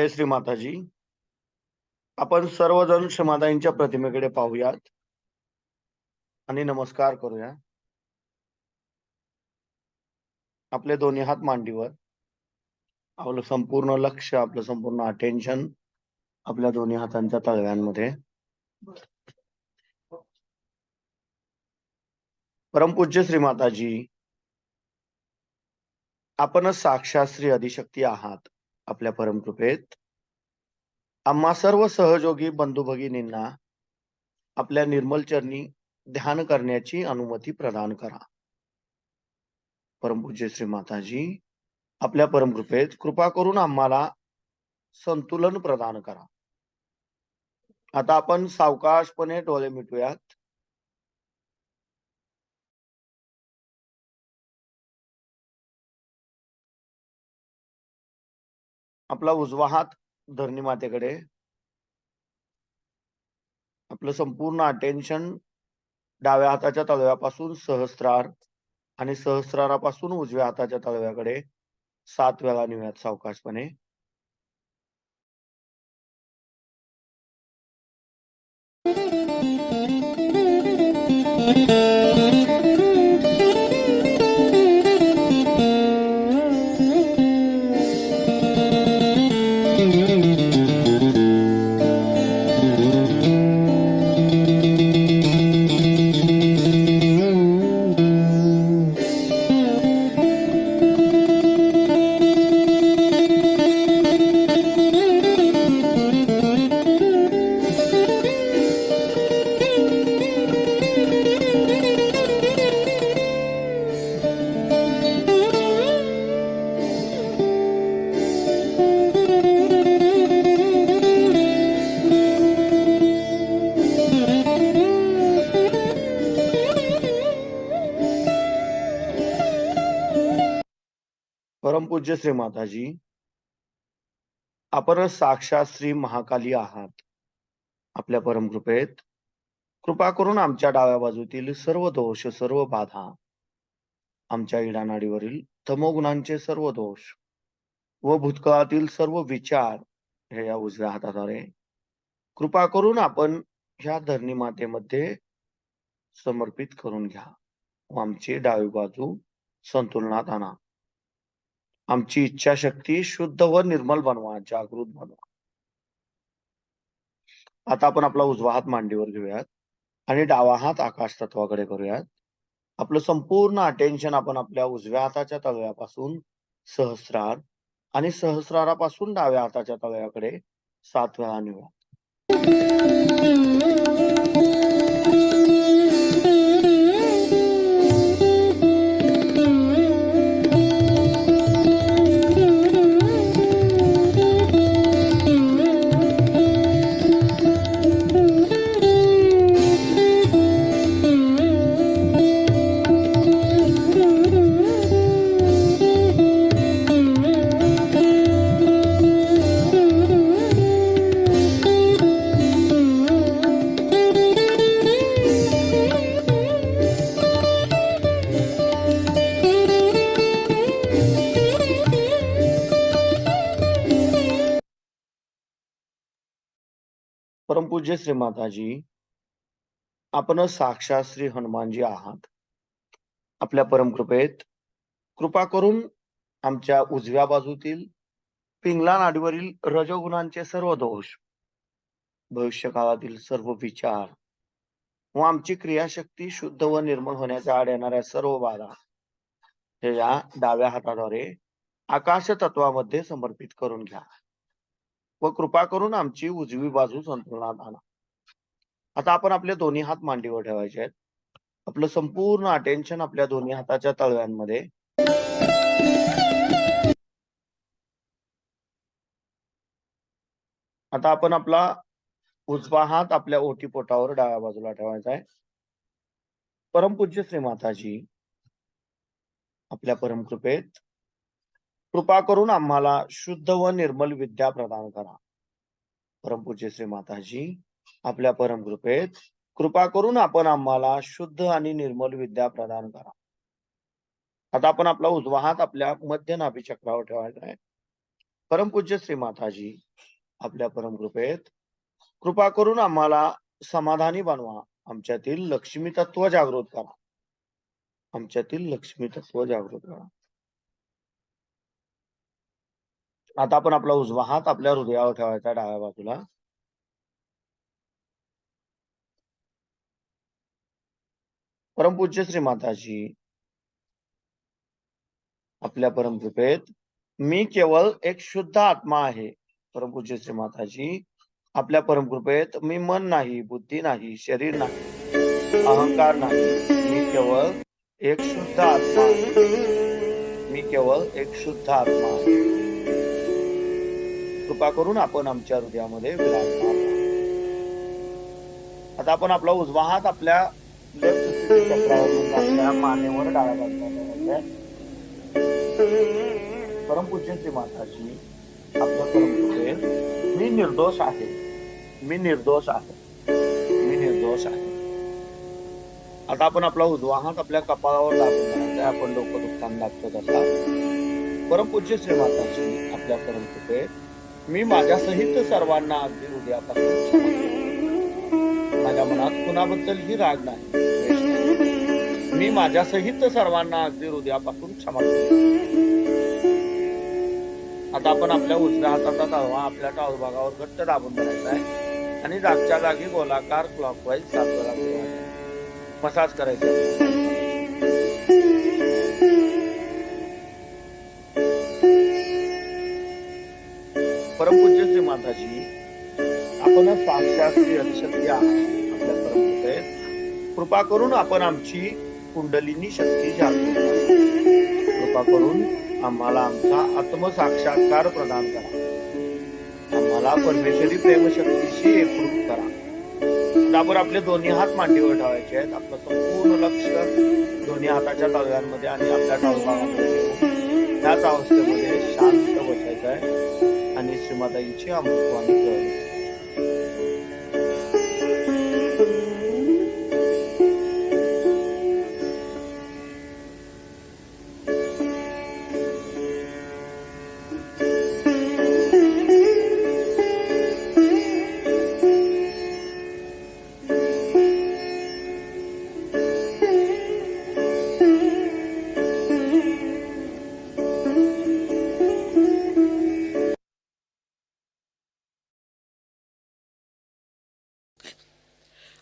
श्री माताजी. आपण सर्वजण क्षमाताईंच्या प्रतिमेकडे पाहूयात आणि नमस्कार करूया. आपले दोन्ही हात मांडीवर. आपलं संपूर्ण लक्ष, आपलं संपूर्ण अटेन्शन आपल्या दोन्ही हातांच्या तळव्यांमध्ये. परमपूज्य श्री माताजी, आपणच साक्षात श्री आदिशक्ती आहात. आपल्या परमकृपेत आम्हा सर्व सहयोगी बंधू भगिनींना आपल्या निर्मल चरणी ध्यान करण्याची अनुमती प्रदान करा. परमपूज्य श्री माताजी, आपल्या परमकृपेत कृपा करून आम्हाला संतुलन प्रदान करा. आता आपण सावकाशपणे डोळे मिटूयात. आपला उजवा हात धरणी मातेकडे. आपलं संपूर्ण अटेन्शन डाव्या हाताच्या तळव्यापासून सहस्त्रार आणि सहस्रारापासून उजव्या हाताच्या तळव्याकडे 7 वेळा नेऊयात सावकाशपणे. परमपूज्य श्री माताजी, आपण साक्षात श्री महाकाली आहात. आपल्या परमकृपेत कृपा करून आमच्या डाव्या बाजूतील सर्व दोष, सर्व बाधा, आमच्या इडानाडीवरील तमोगुणांचे सर्व दोष व भूतकाळातील सर्व विचार हे या उजव्या हाताद्वारे कृपा करून आपण ह्या धरणी मातेमध्ये समर्पित करून घ्या व आमची डावी बाजू संतुलनात आणा. आमची इच्छाशक्ती शुद्ध व निर्मल बनवा, जागृत बनवा. आता आपण आपला उजवा हात मांडीवर घेऊयात आणि डावा हात आकाश तत्वाकडे करूयात. आपलं संपूर्ण अटेन्शन आपण आपल्या उजव्या हाताच्या तळव्यापासून सहस्रार आणि सहस्रारापासून डाव्या हाताच्या तळव्याकडे 7 वेळा नेऊयात. परमपूज्य श्री माताजी, आपण साक्षात श्री हनुमानजी आहात. आपल्या परमकृपेत कृपा करून आमच्या उजव्या बाजूतील पिंगला नाडीवरील रजोगुणांचे सर्व दोष, भविष्यकाळातील सर्व विचार व आमची क्रियाशक्ती शुद्ध व निर्मळ होण्याच्या आड येणाऱ्या सर्व बाधा हे या डाव्या हाताद्वारे आकाश तत्वामध्ये समर्पित करून घ्या व कृपा करून आमची उजवी बाजू संतुलनात आणा. आता आपण आपले दोन्ही हात मांडीवर ठेवायचे आहेत. आपलं संपूर्ण अटेन्शन आपल्या दोन्ही हाताच्या तळव्यांमध्ये. आता आपण आपला उजवा हात आपल्या ओटीपोटावर डाव्या बाजूला ठेवायचा आहे. परमपूज्य श्री माताजी, आपल्या परमकृपेत कृपा करून आम्हाला शुद्ध व निर्मल विद्या प्रदान करा. परमपूज्य श्री माताजी, आपल्या परमकृपेत कृपा करून आपण आम्हाला शुद्ध आणि निर्मल विद्या प्रदान करा. आता आपण आपला उजवा हात आपल्या मध्य नाभी चक्रावर ठेवायचा आहे. परमपूज्य श्री माताजी, आपल्या परमकृपेत कृपा करून आम्हाला समाधानी बनवा. आमच्यातील लक्ष्मी तत्व जागृत करा. आमच्यातील लक्ष्मी तत्व जागृत करा. आता आपण आपला उजवा हात आपल्या हृदयावर ठेवायचा, डाव्या बाजूला. परमपूज्य श्री माताजी, आपल्या परमकृपेत मी केवळ एक शुद्ध आत्मा आहे. परमपूज्य श्री माताजी, आपल्या परमकृपेत मी मन नाही, बुद्धी नाही, शरीर नाही, अहंकार नाही. मी केवळ एक शुद्ध आत्मा आहे. मी केवळ एक शुद्ध आत्मा आहे. कृपा करून आपण आमच्या हृदयामध्ये विराजमान व्हा. आता आपण आपला उजवा हात आपल्या लेफ्ट चक्रावर आपल्या मानेवर डाव्या बाजूला. परमपूज्य श्री माताजी, आपल्या परमकृपेत मी निर्दोष आहे. मी निर्दोष आहे. मी निर्दोष आहे. आता आपण आपला उजवा हात आपल्या कपाळावर दाबून आपण डोकं दुखताना दाबतो तसा. परमपूज्य श्री माताजी, आपल्या परमकृपेत मी माझ्या सहित सर्वांना अगदी हृदयापासून क्षमा करतो. माझ्या मनात कुणाबद्दलही राग नाही. मी माझ्या सहित सर्वांना अगदी हृदयापासून क्षमा करतो. आता आपण आपल्या उजव्या हाताचा तळवा आपल्या टाळूभागावर घट्ट दाबून धरायचा आहे आणि जागच्या जागी गोलाकार क्लॉकवाईज 7 वेळा फिरवायचा. मसाज करायचा. परमपूज्य श्री माताजी, आपण साक्षात श्री आदिशक्ती आहात. आपल्या परमकृपेत कृपा करून आपण आमची कुंडलिनी शक्ती जागृत करा. कृपा करून आम्हाला आमचा आत्मसाक्षात्कार प्रदान करा. आम्हाला परमेश्वरी प्रेमशक्तीशी एकरूप करा. आपण आपले दोन्ही हात मांडीवर ठेवायचे आहेत. आपलं संपूर्ण लक्ष दोन्ही हाताच्या तळव्यांमध्ये आणि आपल्या टाळूभागामध्ये ठेवून त्याच अवस्थेमध्ये शांत बसायचं आहे आणि श्रीमाताईंची अमृतवाणी कळली.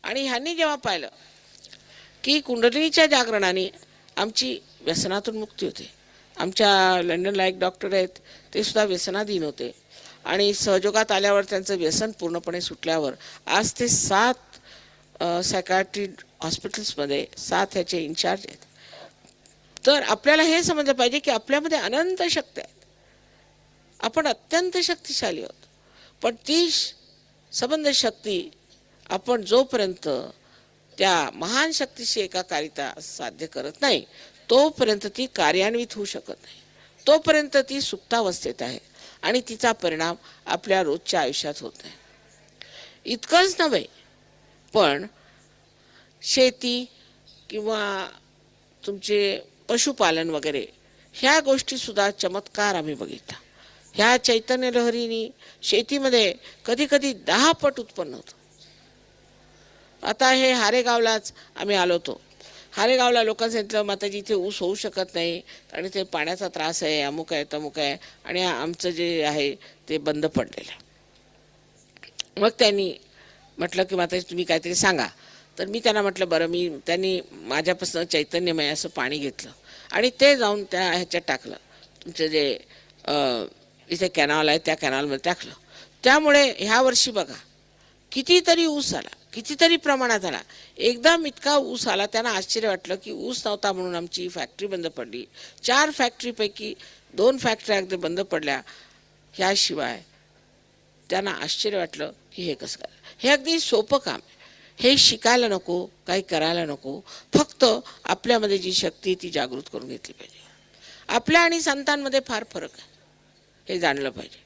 आणि ह्यांनी जेव्हा पाहिलं की कुंडलिनीच्या जागरणाने आमची व्यसनातून मुक्ती होते. आमच्या लंडनला एक डॉक्टर आहेत, ते सुद्धा व्यसनाधीन होते आणि सहयोगात आल्यावर त्यांचं व्यसन पूर्णपणे सुटल्यावर आज ते 7 सायकायट्री हॉस्पिटल्समध्ये 7 ह्याचे इन्चार्ज आहेत. तर आपल्याला हे समजलं पाहिजे की आपल्यामध्ये अनंत शक्ती आहेत. आपण अत्यंत शक्तिशाली आहोत. पण ती संबंध शक्ती आपण जोपर्यंत त्या महान शक्तीशी एकाकारिता साध्य करत नाही तोपर्यंत ती कार्यान्वित होऊ शकत नाही. तोपर्यंत ती सुप्तावस्थेत आहे आणि तिचा परिणाम आपल्या रोजच्या आयुष्यात होत नाही. इतकंच नव्हे, पण शेती किंवा तुमचे पशुपालन वगैरे ह्या गोष्टीसुद्धा चमत्कार आम्ही बघितला. ह्या चैतन्य लहरीनी शेतीमध्ये कधी कधी 10 पट उत्पन्न होतं. आता हे हारेगावलाच आम्ही आलो होतो. हारेगावला लोकांनी सांगितलं, माताजी इथे ऊस होऊ शकत नाही आणि ते पाण्याचा त्रास आहे, अमुक आहे तमुक आहे आणि आमचं जे आहे ते बंद पडलेलं आहे. मग त्यांनी म्हटलं की माताजी तुम्ही काहीतरी सांगा. तर मी त्यांना म्हटलं बरं. त्यांनी माझ्यापासून चैतन्यमय असं पाणी घेतलं आणि ते जाऊन त्या ह्याच्यात टाकलं. तुमचं जे इथे कॅनॉल आहे त्या कॅनॉलमध्ये टाकलं. त्यामुळे ह्या वर्षी बघा कितीतरी ऊस आला, कितीतरी प्रमाणात आला. एकदम इतका ऊस आला, त्यांना आश्चर्य वाटलं की ऊस नव्हता म्हणून आमची फॅक्टरी बंद पडली. 4 फॅक्टरीपैकी 2 फॅक्टऱ्या अगदी बंद पडल्या. ह्याशिवाय त्यांना आश्चर्य वाटलं की हे कसं काय. हे अगदी सोपं काम आहे. हे शिकायला नको, काही करायला नको. फक्त आपल्यामध्ये जी शक्ती ती जागृत करून घेतली पाहिजे. आपल्या आणि संतांमध्ये फार फरक आहे, हे जाणलं पाहिजे.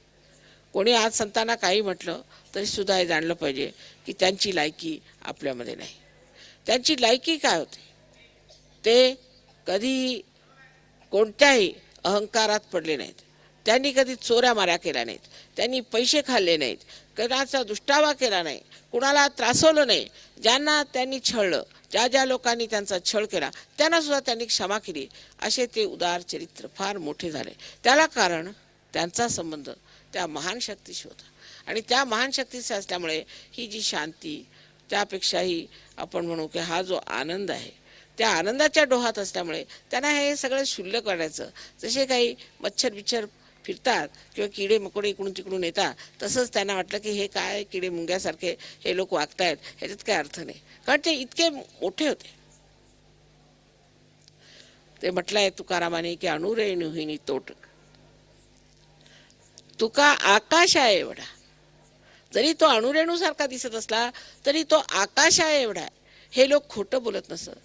कोणी आज संतांना काही म्हटलं तरी सुद्धा हे जाणलं पाहिजे की त्यांची लायकी आपल्यामध्ये नाही. त्यांची लायकी काय होते, ते कधी कोणत्याही अहंकारात पडले नाहीत. त्यांनी कधी चोऱ्या माऱ्या केल्या नाहीत, त्यांनी पैसे खाल्ले नाहीत, कणाचा दुष्टावा केला नाही, कुणाला त्रासवलं नाही. ज्यांना त्यांनी छळलं, ज्या ज्या लोकांनी त्यांचा छळ केला त्यांना सुद्धा त्यांनी क्षमा केली. असे ते उदार चरित्र फार मोठे झाले. त्याला कारण त्यांचा संबंध त्या महान शक्तीशी होता. आणि त्या महान शक्तीशी असल्यामुळे ही जी शांती, त्यापेक्षाही आपण म्हणू की हा जो आनंद आहे, त्या आनंदाच्या डोहात असल्यामुळे त्यांना हे सगळं क्षुल्लक वाटायचं. जसे काही मच्छर बिच्छर फिरतात किंवा किडे मकोडे इकडून तिकडून येतात, तसंच त्यांना वाटलं की हे काय किडे मुंग्यासारखे हे लोक वागतायत, ह्याच्यात काय अर्थ नाही. कारण ते इतके मोठे होते. ते म्हटलंय तुकारामाने की अणुरेणुहिनी तोट, तुका आकाश आहे एवढा. जरी तो अणुरेणूसारखा दिसत असला तरी तो आकाश आहे एवढा. हे लोक खोटं बोलत नसत.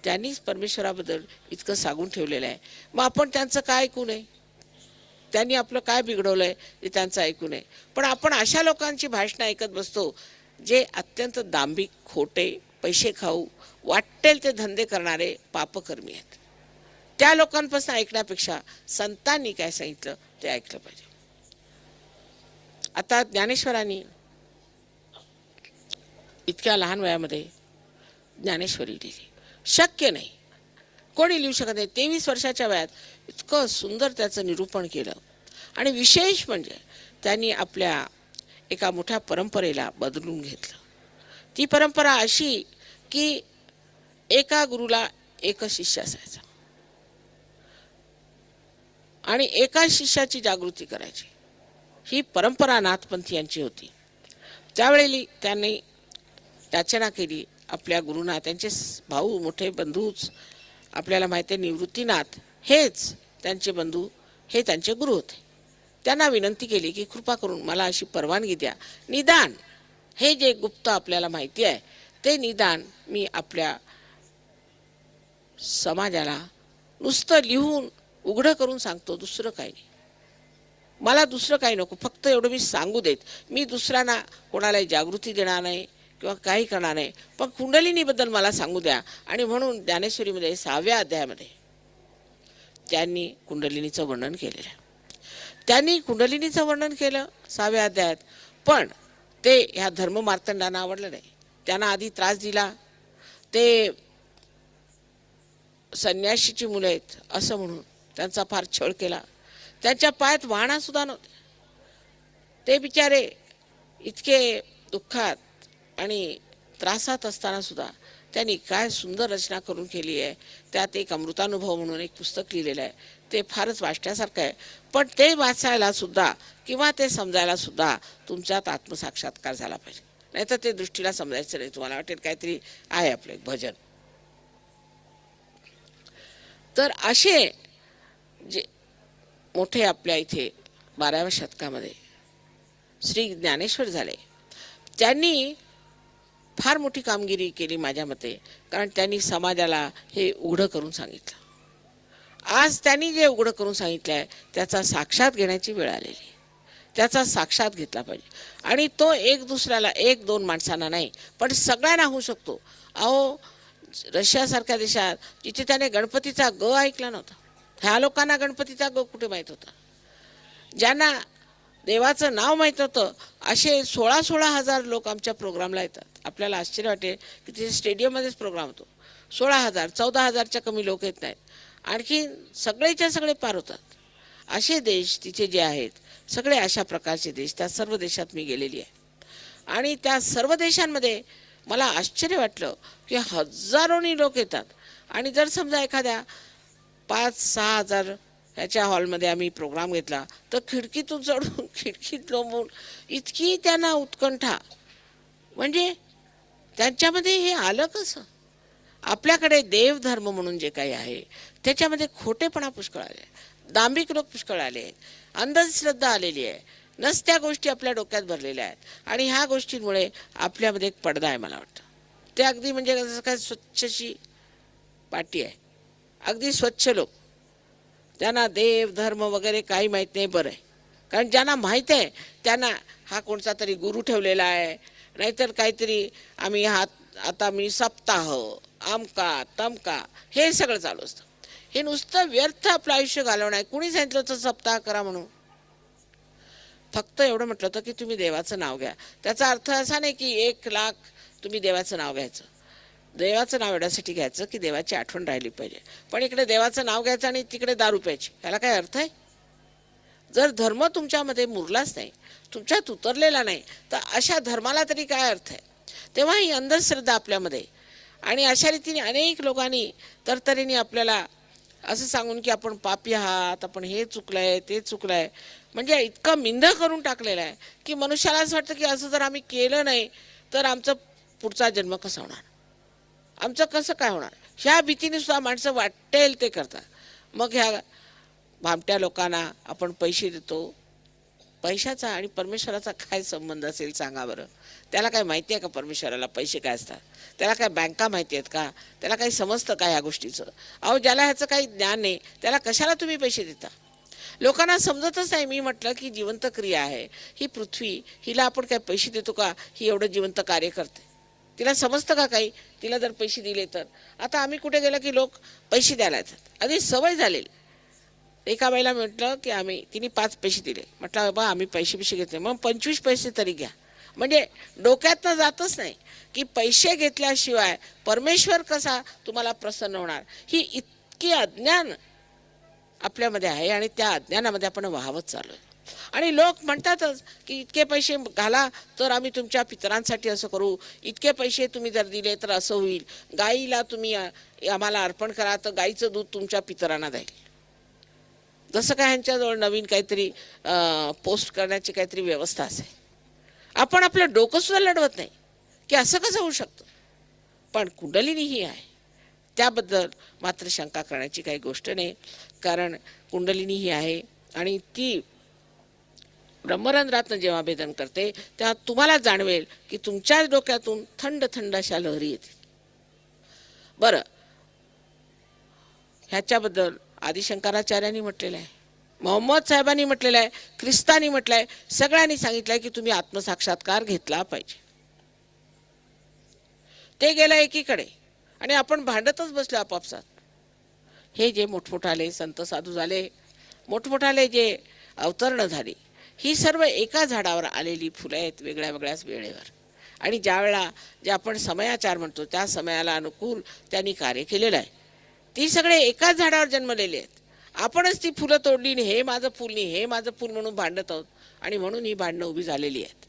त्यांनीच परमेश्वराबद्दल इतकं सांगून ठेवलेलं आहे. मग आपण त्यांचं काय ऐकू नये? त्यांनी आपलं काय बिघडवलंय ते त्यांचं ऐकू नये. पण आपण अशा लोकांची भाषणं ऐकत बसतो जे अत्यंत दांभिक, खोटे, पैसे खाऊ, वाटेल ते धंदे करणारे पापकर्मी आहेत. त्या लोकांपासून ऐकण्यापेक्षा संतांनी काय सांगितलं ते ऐकलं पाहिजे. आता ज्ञानेश्वरांनी इतक्या लहान वयामध्ये ज्ञानेश्वरी लिहिली. शक्य नाही, कोणी लिहू शकत नाही. 23 वर्षाच्या वयात इतकं सुंदर त्याचं निरूपण केलं. आणि विशेष म्हणजे त्यांनी आपल्या एका मोठ्या परंपरेला बदलून घेतलं. ती परंपरा अशी की एका गुरुला एकच शिष्य असायचा आणि एका शिष्याची जागृती करायची. ही परंपरा नाथपंथीयांची होती. त्यावेळी त्यांनी याचना केली आपल्या गुरुना. त्यांचे भाऊ, मोठे बंधूच आपल्याला माहिती आहे, निवृत्तीनाथ हेच त्यांचे बंधू, हे त्यांचे गुरु होते. त्यांना विनंती केली की कृपा करून मला अशी परवानगी द्या, निदान हे जे गुप्त आपल्याला माहिती आहे ते निदान मी आपल्या समाजाला नुसतं लिहून उघडं करून सांगतो, दुसरं काही नाही. मला दुसरं काही नको, फक्त एवढं मी सांगू देत. मी दुसऱ्यांना कोणालाही जागृती देणार नाही किंवा काही करणार नाही, पण कुंडलिनीबद्दल मला सांगू द्या. आणि म्हणून ज्ञानेश्वरीमध्ये 6व्या अध्यायामध्ये त्यांनी कुंडलिनीचं वर्णन केलेलं आहे. त्यांनी कुंडलिनीचं वर्णन केलं 6व्या अध्यायात, पण ते ह्या धर्ममार्तंडांना आवडलं नाही. त्यांना आधी त्रास दिला. ते संन्याशीची मुलं आहेत असं म्हणून त्यांचा फार छळ केला. त्यांच्या पायात वाहना सुद्धा नव्हते. ते बिचारे इतके दुःखात आणि त्रासात असताना सुद्धा त्यांनी काय सुंदर रचना करून केली आहे. त्यात एक अमृतानुभव म्हणून एक पुस्तक लिहिलेलं आहे. ते फारच वाचण्यासारखं आहे. पण ते वाचायला सुद्धा किंवा ते समजायला सुद्धा तुमच्यात आत्मसाक्षात्कार झाला पाहिजे, नाहीतर ते दृष्टीला समजायचं नाही. तुम्हाला वाटेल काहीतरी आहे आपलं एक भजन. तर असे जे मोठे आपल्या इथे 12व्या शतकामध्ये श्री ज्ञानेश्वर झाले, त्यांनी फार मोठी कामगिरी केली माझ्या मते. कारण त्यांनी समाजाला हे उघडं करून सांगितलं. आज त्यांनी जे उघडं करून सांगितलं आहे त्याचा साक्षात घेण्याची वेळ आलेली. त्याचा साक्षात घेतला पाहिजे. आणि तो एक दुसऱ्याला, एक दोन माणसांना नाही, पण सगळ्यांना होऊ शकतो. अहो, रशियासारख्या देशात जिथे त्याने गणपतीचा ग ऐकला नव्हता, ह्या लोकांना गणपतीचा ग कुठे माहीत होता. ज्यांना देवाचं नाव माहीत होतं असे 16-16 हजार लोक आमच्या प्रोग्रामला येतात. आपल्याला आश्चर्य वाटेल की तिथे स्टेडियममध्येच प्रोग्राम होतो. 16,000, 14,000च्या कमी लोक येत नाहीत. आणखी सगळेच्या सगळे पार होतात. असे देश तिथे जे आहेत, सगळे अशा प्रकारचे देश, त्या सर्व देशात मी गेलेली आहे. आणि त्या सर्व देशांमध्ये मला आश्चर्य वाटलं की हजारोनी लोक येतात. आणि जर समजा एखाद्या 5-6 हजार ह्याच्या हॉलमध्ये आम्ही प्रोग्राम घेतला तर खिडकीतून चढून खिडकीत लोंबून इतकी त्यांना उत्कंठा. म्हणजे त्यांच्यामध्ये हे आलं कसं? आपल्याकडे देवधर्म म्हणून जे काही आहे त्याच्यामध्ये खोटेपणा पुष्कळ आले, दांभिक लोक पुष्कळ आले, अंधश्रद्धा आलेली आहे, नसत्या गोष्टी आपल्या डोक्यात भरलेल्या आहेत. आणि ह्या गोष्टींमुळे आपल्यामध्ये एक पडदा आहे. मला वाटतं ते अगदी म्हणजे जसं काय स्वच्छशी पाटी आहे, अगदी स्वच्छ लोक, त्यांना देव धर्म वगैरे काही माहीत नाही. बरं आहे, कारण ज्यांना माहीत आहे त्यांना हा कोणता तरी गुरु ठेवलेला आहे, नाहीतर काहीतरी आम्ही आता मी सप्ताह, अमका तमका, हे सगळं चालू असतं. हे नुसतं व्यर्थ आपलं आयुष्य घालवणं आहे. कुणी सांगितलं होतं सप्ताह करा म्हणून? फक्त एवढं म्हटलं होतं की तुम्ही देवाचं नाव घ्या. त्याचा अर्थ असा नाही की 1,00,000 तुम्ही देवाचं नाव घ्यायचं. देवाचं नाव एवढ्यासाठी घ्यायचं की देवाची आठवण राहिली पाहिजे. पण इकडे देवाचं नाव घ्यायचं आणि तिकडे दारू प्यायची, याला काय अर्थ आहे? जर धर्म तुमच्यामध्ये मुरलाच नाही, तुमच्यात उतरलेला नाही, तर अशा धर्माला तरी काय अर्थ आहे? तेव्हा ही अंधश्रद्धा आपल्यामध्ये, आणि अशा रीतीने अनेक लोकांनी तरतरीने आपल्याला असं सांगून की आपण पापी आहात, आपण हे चुकलंय ते चुकलंय, म्हणजे इतकं मिंध करून टाकलेलं आहे की मनुष्याला असं वाटतं की असं जर आम्ही केलं नाही तर आमचं पुढचा जन्म कसा होणार, आमचं कसं काय होणार, ह्या भीतीने सुद्धा माणसं वाटेल ते करतात. मग ह्या भामट्या लोकांना आपण पैसे देतो. पैशाचा आणि परमेश्वराचा काय संबंध असेल सांगा बरं? त्याला काय माहिती आहे का परमेश्वराला पैसे काय असतात? त्याला काय बँका माहिती आहेत का? त्याला काही समजतं का ह्या गोष्टीचं? अहो, ज्याला ह्याचं काही ज्ञान नाही त्याला कशाला तुम्ही पैसे देता? लोकांना समजतच नाही. मी म्हटलं की जिवंत क्रिया आहे ही पृथ्वी, हिला आपण काय पैसे देतो का? ही एवढं जिवंत कार्य करते, तिला समजतं का काही? तिला जर पैसे दिले तर? आता आम्ही कुठे गेलो की लोक पैसे द्यायला येतात, आधी सवय झालेली. एका बाईला म्हटलं की तिने 5 पैसे दिले. म्हटलं बाबा आम्ही पैसे घेतले, मग 25 पैसे तरी घ्या. म्हणजे डोक्यातनं जातच नाही की पैसे घेतल्याशिवाय परमेश्वर कसा तुम्हाला प्रसन्न होणार. ही इतकी अज्ञान आपल्यामध्ये आहे आणि त्या अज्ञानामध्ये आपण वाहवत चाललोय. आणि लोक म्हणतातच की इतके पैसे घाला तर आम्ही तुमच्या पितरांसाठी असं करू, इतके पैसे तुम्ही जर दिले तर असं होईल, गाईला तुम्ही आम्हाला अर्पण करा तर गाईचं दूध तुमच्या पितरांना जाईल. जसं काय ह्यांच्याजवळ नवीन काहीतरी पोस्ट करण्याची काहीतरी व्यवस्था असेल. आपण आपलं डोकं सुद्धा लढवत नाही की असं कसं होऊ शकतं. पण कुंडलिनी ही आहे, त्याबद्दल मात्र शंका करण्याची काही गोष्ट नाही. कारण कुंडलिनी ही आहे आणि ती ब्रह्मरंध्रातनं जेव्हा भेदन करते तेव्हा तुम्हाला जाणवेल की तुमच्या डोक्यातून थंड थंड अशा लहरी येतील. बरं, ह्याच्याबद्दल आदिशंकराचार्यांनी म्हटलेलं आहे, मोहम्मद साहेबांनी म्हटलेलं आहे, ख्रिस्तानी म्हटलं आहे, सगळ्यांनी सांगितलंय की तुम्ही आत्मसाक्षात्कार घेतला पाहिजे. ते गेलं एकीकडे आणि आपण भांडतच बसलो आपापसात. हे जे मोठमोठाले संत साधू झाले, मोठमोठाले जे अवतरणं झाली, ही सर्व एका झाडावर आलेली फुलं आहेत वेगळ्या वेगळ्याच वेळेवर. आणि ज्या वेळा जे आपण समयाचार म्हणतो त्या समयाला अनुकूल त्यांनी कार्य केलेलं आहे. ती सगळे एकाच झाडावर जन्मलेले आहेत. आपणच ती फुलं तोडली, हे माझं फुल नाही हे माझं फुल म्हणून भांडत आहोत आणि म्हणून ही भांडणं उभी झालेली आहेत.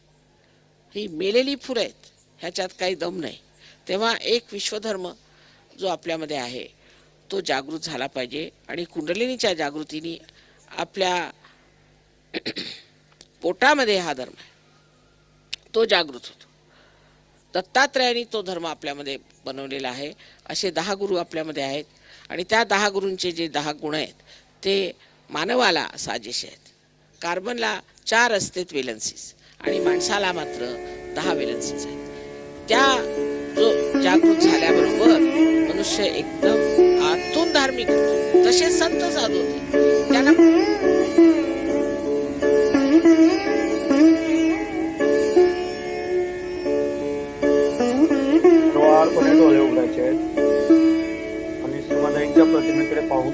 ही मेलेली फुलं आहेत, ह्याच्यात काही दम नाही. तेव्हा एक विश्वधर्म जो आपल्यामध्ये आहे तो जागृत झाला पाहिजे आणि कुंडलिनीच्या जागृतीने आपल्या पोटामध्ये हा धर्म आहे तो जागृत होतो. दत्तात्रयाने तो धर्म आपल्यामध्ये बनवलेला आहे. असे 10 गुरु आपल्यामध्ये आहेत आणि त्या 10 गुरूंचे जे 10 गुण आहेत ते मानवाला साजेसे आहेत. कार्बनला 4 असतात वेलन्सीज आणि माणसाला मात्र 10 वेलन्सीज आहेत. त्या जो जागृत झाल्याबरोबर मनुष्य एकदम आतून धार्मिक होतो. तसे संत साधू होते, त्यांना डोळे उघडायचे आहेत आणि शिवनाईच्या प्रतिमेकडे पाहून